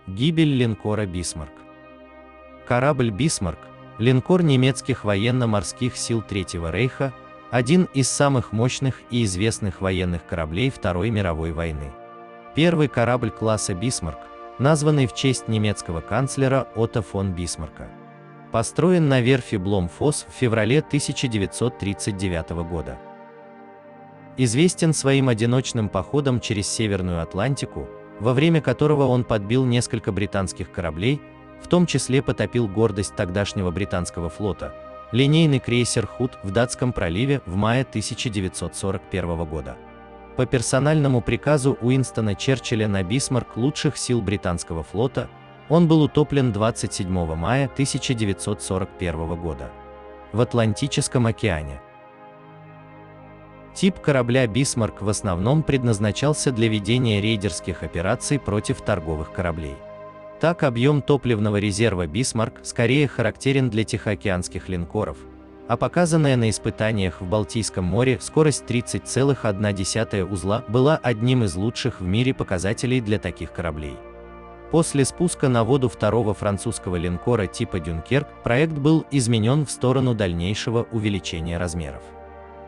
Гибель линкора «Бисмарк». Корабль «Бисмарк», линкор немецких военно-морских сил Третьего рейха, один из самых мощных и известных военных кораблей Второй мировой войны. Первый корабль класса «Бисмарк», названный в честь немецкого канцлера Отто фон Бисмарка. Построен на верфи Бломфос в феврале 1939 года. Известен своим одиночным походом через Северную Атлантику, во время которого он подбил несколько британских кораблей, в том числе потопил гордость тогдашнего британского флота, линейный крейсер «Худ» в Датском проливе в мае 1941 года. По персональному приказу Уинстона Черчилля на «Бисмарк» лучших сил британского флота он был утоплен 27 мая 1941 года в Атлантическом океане. Тип корабля «Бисмарк» в основном предназначался для ведения рейдерских операций против торговых кораблей. Так, объем топливного резерва «Бисмарк» скорее характерен для тихоокеанских линкоров, а показанная на испытаниях в Балтийском море скорость 30,1 узла была одним из лучших в мире показателей для таких кораблей. После спуска на воду второго французского линкора типа «Дюнкерк» проект был изменен в сторону дальнейшего увеличения размеров.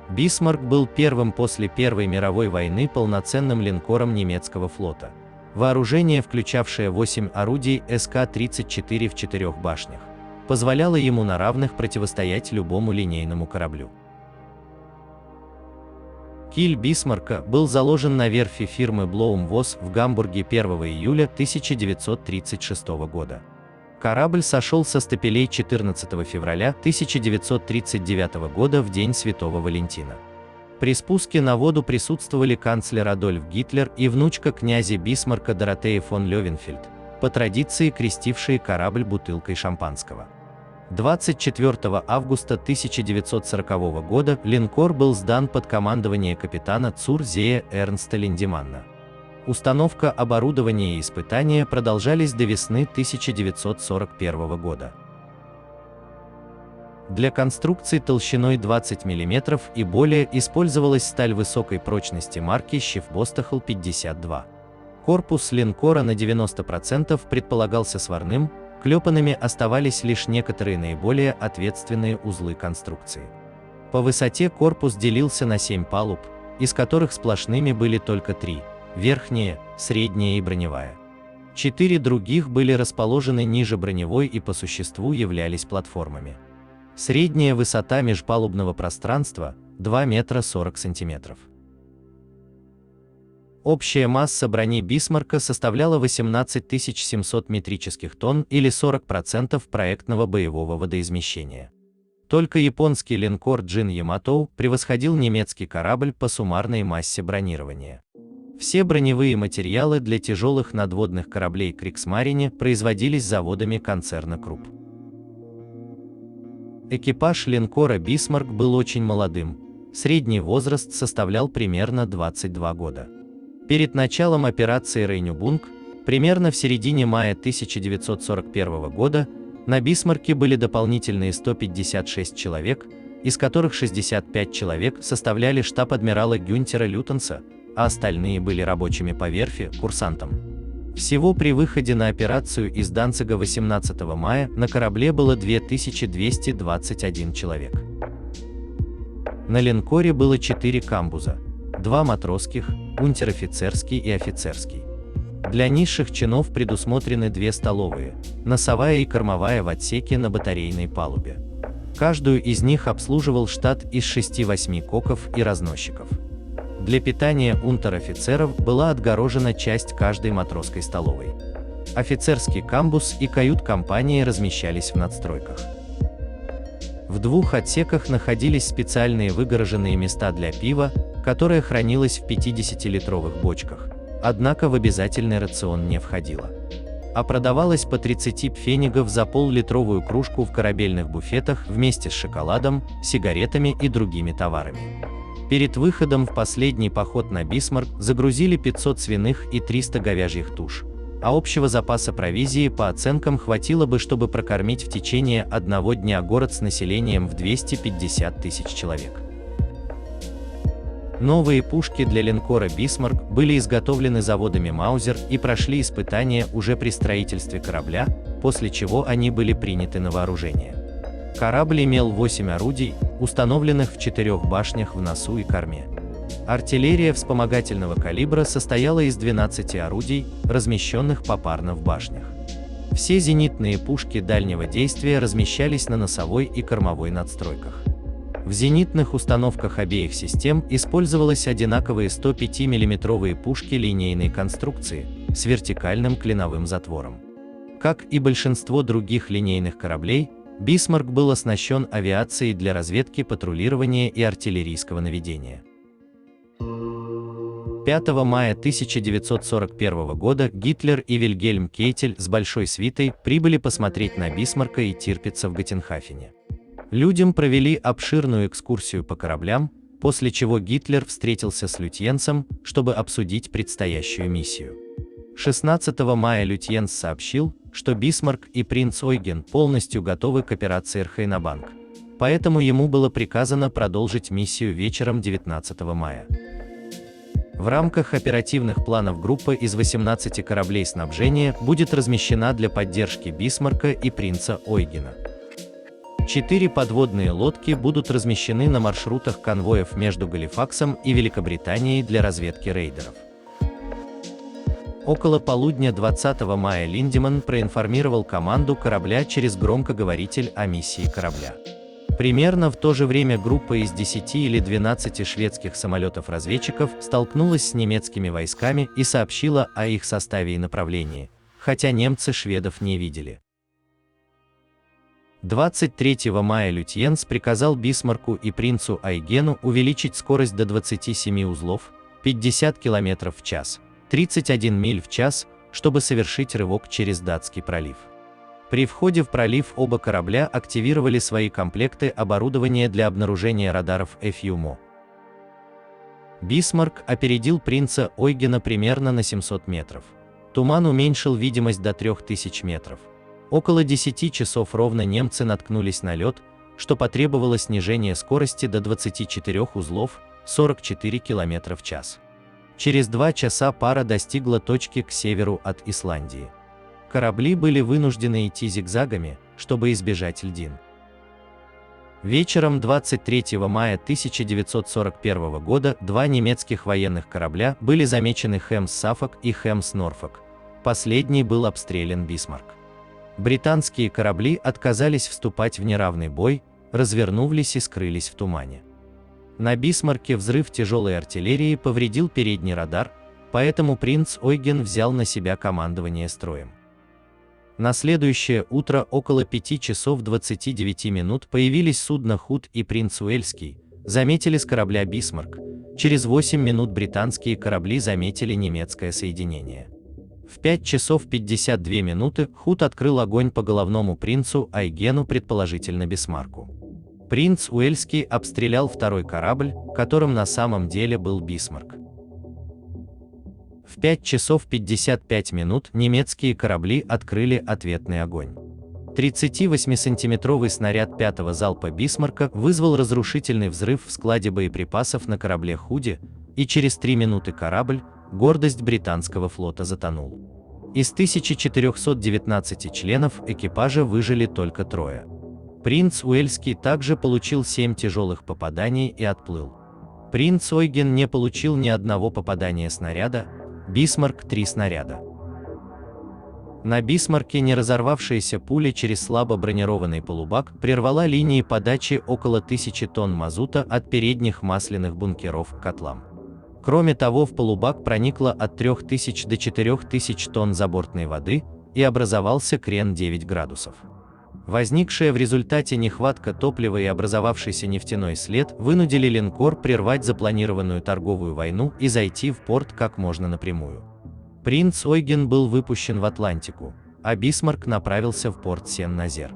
«Бисмарк» был первым после Первой мировой войны полноценным линкором немецкого флота. Вооружение, включавшее 8 орудий СК-34 в 4 башнях, позволяло ему на равных противостоять любому линейному кораблю. Киль «Бисмарка» был заложен на верфи фирмы Блоумвос в Гамбурге 1 июля 1936 года. Корабль сошел со стапелей 14 февраля 1939 года в день Святого Валентина. При спуске на воду присутствовали канцлер Адольф Гитлер и внучка князя Бисмарка Доротея фон Левенфельд, по традиции крестившие корабль бутылкой шампанского. 24 августа 1940 года линкор был сдан под командование капитана ЦУР Зея Эрнста Линдеманна. Установка оборудования и испытания продолжались до весны 1941 года. Для конструкций толщиной 20 мм и более использовалась сталь высокой прочности марки Schiffbostachel 52. Корпус линкора на 90% предполагался сварным, клепанными оставались лишь некоторые наиболее ответственные узлы конструкции. По высоте корпус делился на 7 палуб, из которых сплошными были только 3. Верхняя, средняя и броневая. 4 других были расположены ниже броневой и по существу являлись платформами. Средняя высота межпалубного пространства – 2 метра 40 сантиметров. Общая масса брони «Бисмарка» составляла 18 700 метрических тонн или 40% проектного боевого водоизмещения. Только японский линкор «Джин Ямато» превосходил немецкий корабль по суммарной массе бронирования. Все броневые материалы для тяжелых надводных кораблей «Кригсмарине» производились заводами концерна Крупп. Экипаж линкора «Бисмарк» был очень молодым, средний возраст составлял примерно 22 года. Перед началом операции «Рейнюбунг», примерно в середине мая 1941 года, на «Бисмарке» были дополнительные 156 человек, из которых 65 человек составляли штаб адмирала Гюнтера Лютенса, а остальные были рабочими по верфи, курсантом. Всего при выходе на операцию из Данцига 18 мая на корабле было 2221 человек. На линкоре было 4 камбуза, 2 матросских, унтер-офицерский и офицерский. Для низших чинов предусмотрены 2 столовые, носовая и кормовая в отсеке на батарейной палубе. Каждую из них обслуживал штат из 6-8 коков и разносчиков. Для питания унтер-офицеров была отгорожена часть каждой матросской столовой. Офицерский камбуз и кают-компании размещались в надстройках. В 2 отсеках находились специальные выгороженные места для пива, которое хранилось в 50-литровых бочках, однако в обязательный рацион не входило. А продавалось по 30 пфенигов за пол-литровую кружку в корабельных буфетах вместе с шоколадом, сигаретами и другими товарами. Перед выходом в последний поход на «Бисмарк» загрузили 500 свиных и 300 говяжьих туш, а общего запаса провизии по оценкам хватило бы, чтобы прокормить в течение одного дня город с населением в 250 тысяч человек. Новые пушки для линкора «Бисмарк» были изготовлены заводами Маузер и прошли испытания уже при строительстве корабля, после чего они были приняты на вооружение. Корабль имел 8 орудий, установленных в 4 башнях в носу и корме. Артиллерия вспомогательного калибра состояла из 12 орудий, размещенных попарно в башнях. Все зенитные пушки дальнего действия размещались на носовой и кормовой надстройках. В зенитных установках обеих систем использовались одинаковые 105 мм пушки линейной конструкции с вертикальным клиновым затвором. Как и большинство других линейных кораблей, «Бисмарк» был оснащен авиацией для разведки, патрулирования и артиллерийского наведения. 5 мая 1941 года Гитлер и Вильгельм Кейтель с большой свитой прибыли посмотреть на Бисмарка и Тирпица в Готтенхафене. Людям провели обширную экскурсию по кораблям, после чего Гитлер встретился с Лютьенсом, чтобы обсудить предстоящую миссию. 16 мая Лютьенс сообщил, что Бисмарк и принц Ойген полностью готовы к операции Рхейнабанк, поэтому ему было приказано продолжить миссию вечером 19 мая. В рамках оперативных планов группа из 18 кораблей снабжения будет размещена для поддержки Бисмарка и принца Ойгена. 4 подводные лодки будут размещены на маршрутах конвоев между Галифаксом и Великобританией для разведки рейдеров. Около полудня 20 мая Линдеманн проинформировал команду корабля через громкоговоритель о миссии корабля. Примерно в то же время группа из 10 или 12 шведских самолетов-разведчиков столкнулась с немецкими войсками и сообщила о их составе и направлении, хотя немцы шведов не видели. 23 мая Лютьенс приказал Бисмарку и принцу Ойгену увеличить скорость до 27 узлов, 50 км в час, 31 миль в час, чтобы совершить рывок через Датский пролив. При входе в пролив оба корабля активировали свои комплекты оборудования для обнаружения радаров FUMO. Бисмарк опередил принца Ойгена примерно на 700 метров. Туман уменьшил видимость до 3000 метров. Около 10 часов ровно немцы наткнулись на лед, что потребовало снижения скорости до 24 узлов, 44 км в час. Через 2 часа пара достигла точки к северу от Исландии. Корабли были вынуждены идти зигзагами, чтобы избежать льдин. Вечером 23 мая 1941 года 2 немецких военных корабля были замечены «Хэмс Саффолк» и «Хэмс Норфолк». Последний был обстрелян Бисмарк. Британские корабли отказались вступать в неравный бой, развернулись и скрылись в тумане. На Бисмарке взрыв тяжелой артиллерии повредил передний радар, поэтому принц Ойген взял на себя командование строем. На следующее утро около 5 часов 29 минут появились судно «Худ» и «Принц Уэльский», заметили с корабля «Бисмарк». Через 8 минут британские корабли заметили немецкое соединение. В 5 часов 52 минуты «Худ» открыл огонь по головному принцу Ойгену, предположительно Бисмарку. Принц Уэльский обстрелял второй корабль, которым на самом деле был Бисмарк. В 5 часов 55 минут немецкие корабли открыли ответный огонь. 38-сантиметровый снаряд 5-го залпа Бисмарка вызвал разрушительный взрыв в складе боеприпасов на корабле «Худи», и через 3 минуты корабль, гордость британского флота, затонул. Из 1419 членов экипажа выжили только 3. Принц Уэльский также получил 7 тяжелых попаданий и отплыл. Принц Ойген не получил ни одного попадания снаряда, Бисмарк 3 снаряда. На Бисмарке не разорвавшаяся пуля через слабо бронированный полубак прервала линии подачи около 1000 тонн мазута от передних масляных бункеров к котлам. Кроме того, в полубак проникло от 3000 до 4000 тонн забортной воды и образовался крен 9 градусов. Возникшая в результате нехватка топлива и образовавшийся нефтяной след вынудили линкор прервать запланированную торговую войну и зайти в порт как можно напрямую. Принц Ойген был выпущен в Атлантику, а Бисмарк направился в порт Сен-Назер.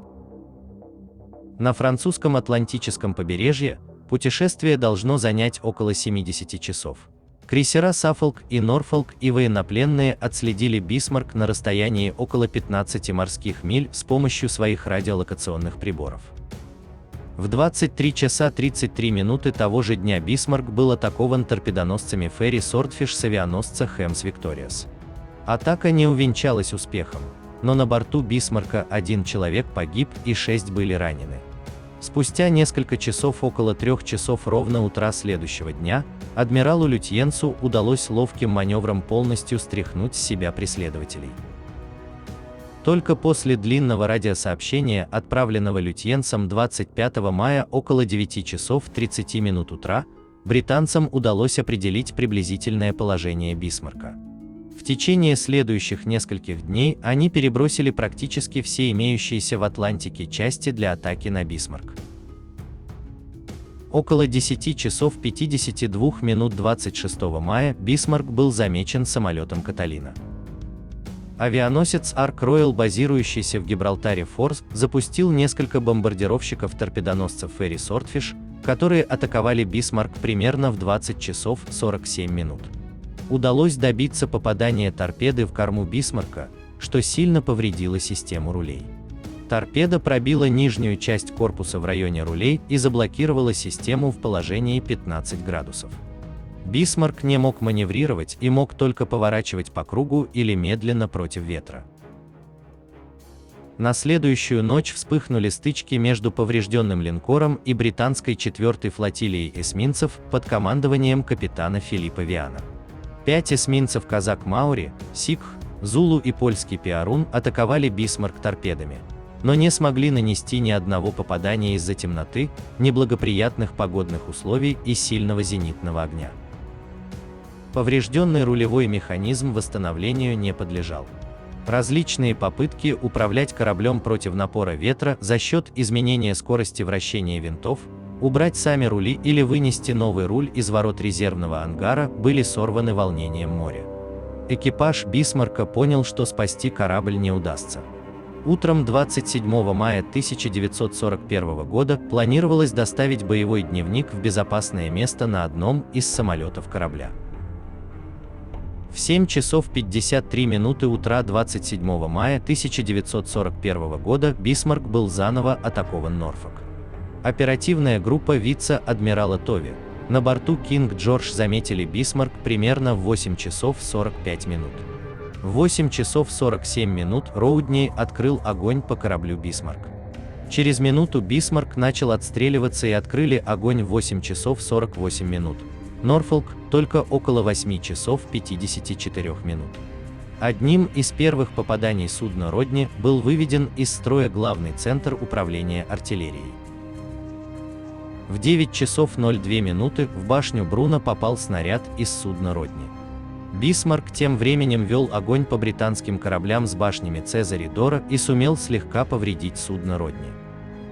На французском Атлантическом побережье путешествие должно занять около 70 часов. Крейсера «Саффолк» и «Норфолк» и военнопленные отследили Бисмарк на расстоянии около 15 морских миль с помощью своих радиолокационных приборов. В 23 часа 33 минуты того же дня Бисмарк был атакован торпедоносцами Ферри Swordfish с авианосца Хэмс Викториас. Атака не увенчалась успехом, но на борту Бисмарка 1 человек погиб и 6 были ранены. Спустя несколько часов, около 3 часов ровно утра следующего дня, адмиралу Лютьенцу удалось ловким маневром полностью стряхнуть с себя преследователей. Только после длинного радиосообщения, отправленного Лютьенцем 25 мая около 9 часов 30 минут утра, британцам удалось определить приблизительное положение Бисмарка. В течение следующих нескольких дней они перебросили практически все имеющиеся в Атлантике части для атаки на Бисмарк. Около 10 часов 52 минут 26 мая Бисмарк был замечен самолетом Каталина. Авианосец Арк Роял, базирующийся в Гибралтаре Форс, запустил несколько бомбардировщиков-торпедоносцев Ферри Swordfish, которые атаковали Бисмарк примерно в 20 часов 47 минут. Удалось добиться попадания торпеды в корму Бисмарка, что сильно повредило систему рулей. Торпеда пробила нижнюю часть корпуса в районе рулей и заблокировала систему в положении 15 градусов. Бисмарк не мог маневрировать и мог только поворачивать по кругу или медленно против ветра. На следующую ночь вспыхнули стычки между поврежденным линкором и британской 4-й флотилией эсминцев под командованием капитана Филиппа Виана. 5 эсминцев «Казак Маури», «Сикх», «Зулу» и польский «Пиарун» атаковали Бисмарк торпедами, но не смогли нанести ни одного попадания из-за темноты, неблагоприятных погодных условий и сильного зенитного огня. Поврежденный рулевой механизм восстановлению не подлежал. Различные попытки управлять кораблем против напора ветра за счет изменения скорости вращения винтов, убрать сами рули или вынести новый руль из ворот резервного ангара были сорваны волнением моря. Экипаж Бисмарка понял, что спасти корабль не удастся. Утром 27 мая 1941 года планировалось доставить боевой дневник в безопасное место на одном из самолетов корабля. В 7 часов 53 минуты утра 27 мая 1941 года Бисмарк был заново атакован Норфолк. Оперативная группа вице-адмирала Тови на борту Кинг Джордж заметили Бисмарк примерно в 8 часов 45 минут. В 8 часов 47 минут Роудни открыл огонь по кораблю Бисмарк. Через минуту Бисмарк начал отстреливаться и открыли огонь в 8 часов 48 минут. Норфолк только около 8 часов 54 минут. Одним из первых попаданий судна Родни был выведен из строя главный центр управления артиллерией. В 9 часов 02 минуты в башню Бруно попал снаряд из судна Родни. Бисмарк тем временем вел огонь по британским кораблям с башнями Цезарь и Дора и сумел слегка повредить судно Родни.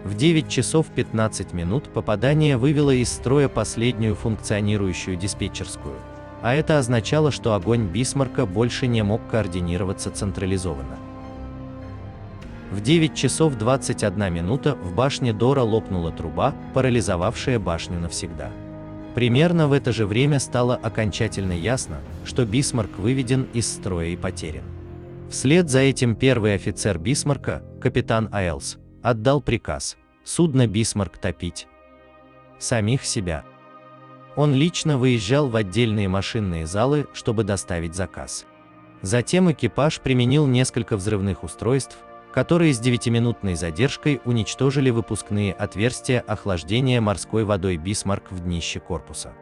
В 9 часов 15 минут попадание вывело из строя последнюю функционирующую диспетчерскую, а это означало, что огонь Бисмарка больше не мог координироваться централизованно. В 9 часов 21 минута в башне Дора лопнула труба, парализовавшая башню навсегда. Примерно в это же время стало окончательно ясно, что Бисмарк выведен из строя и потерян. Вслед за этим первый офицер Бисмарка, капитан Айлс, отдал приказ судно Бисмарк топить самих себя. Он лично выезжал в отдельные машинные залы, чтобы доставить заказ. Затем экипаж применил несколько взрывных устройств, которые с 9-минутной задержкой уничтожили выпускные отверстия охлаждения морской водой Бисмарк в днище корпуса.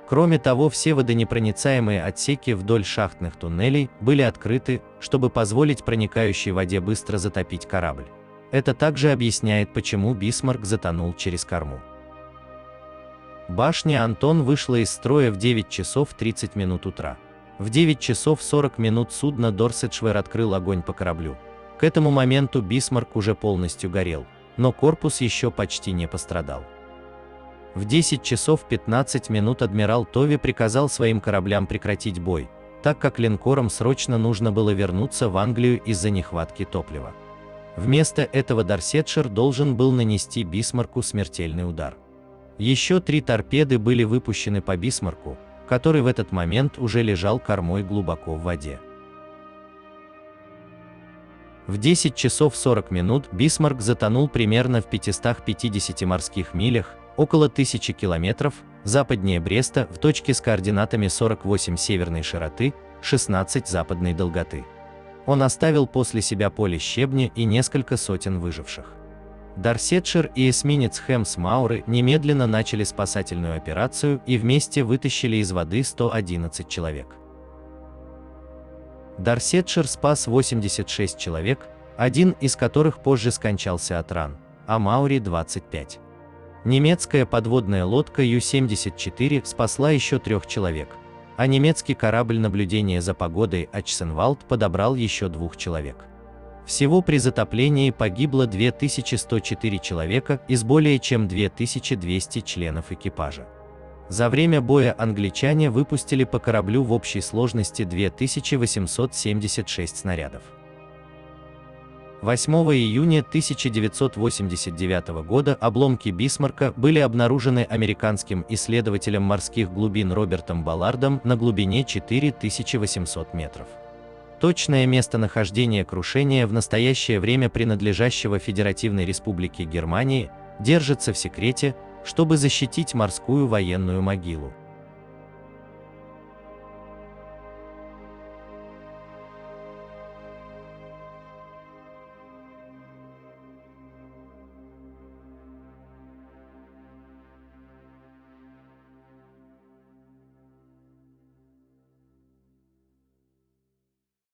Кроме того, все водонепроницаемые отсеки вдоль шахтных туннелей были открыты, чтобы позволить проникающей воде быстро затопить корабль. Это также объясняет, почему Бисмарк затонул через корму. Башня Антон вышла из строя в 9 часов 30 минут утра. В 9 часов 40 минут судно Дорсетшвер открыл огонь по кораблю. К этому моменту Бисмарк уже полностью горел, но корпус еще почти не пострадал. В 10 часов 15 минут адмирал Тови приказал своим кораблям прекратить бой, так как линкорам срочно нужно было вернуться в Англию из-за нехватки топлива. Вместо этого Дорсетшир должен был нанести Бисмарку смертельный удар. Еще 3 торпеды были выпущены по Бисмарку, который в этот момент уже лежал кормой глубоко в воде. В В 10 часов 40 минут Бисмарк затонул примерно в 550 морских милях, около 1000 километров, западнее Бреста, в точке с координатами 48 северной широты, 16 западной долготы. Он оставил после себя поле щебня и несколько сотен выживших. Дорсетшир и эсминец Хэмс Мауры немедленно начали спасательную операцию и вместе вытащили из воды 111 человек. Дорсетшир спас 86 человек, один из которых позже скончался от ран, а Маури – 25. Немецкая подводная лодка Ю-74 спасла еще 3 человек, а немецкий корабль наблюдения за погодой Ачсенвальд подобрал еще 2 человек. Всего при затоплении погибло 2104 человека из более чем 2200 членов экипажа. За время боя англичане выпустили по кораблю в общей сложности 2876 снарядов. 8 июня 1989 года обломки Бисмарка были обнаружены американским исследователем морских глубин Робертом Баллардом на глубине 4800 метров. Точное местонахождение крушения в настоящее время принадлежащего Федеративной Республике Германии держится в секрете, чтобы защитить морскую военную могилу.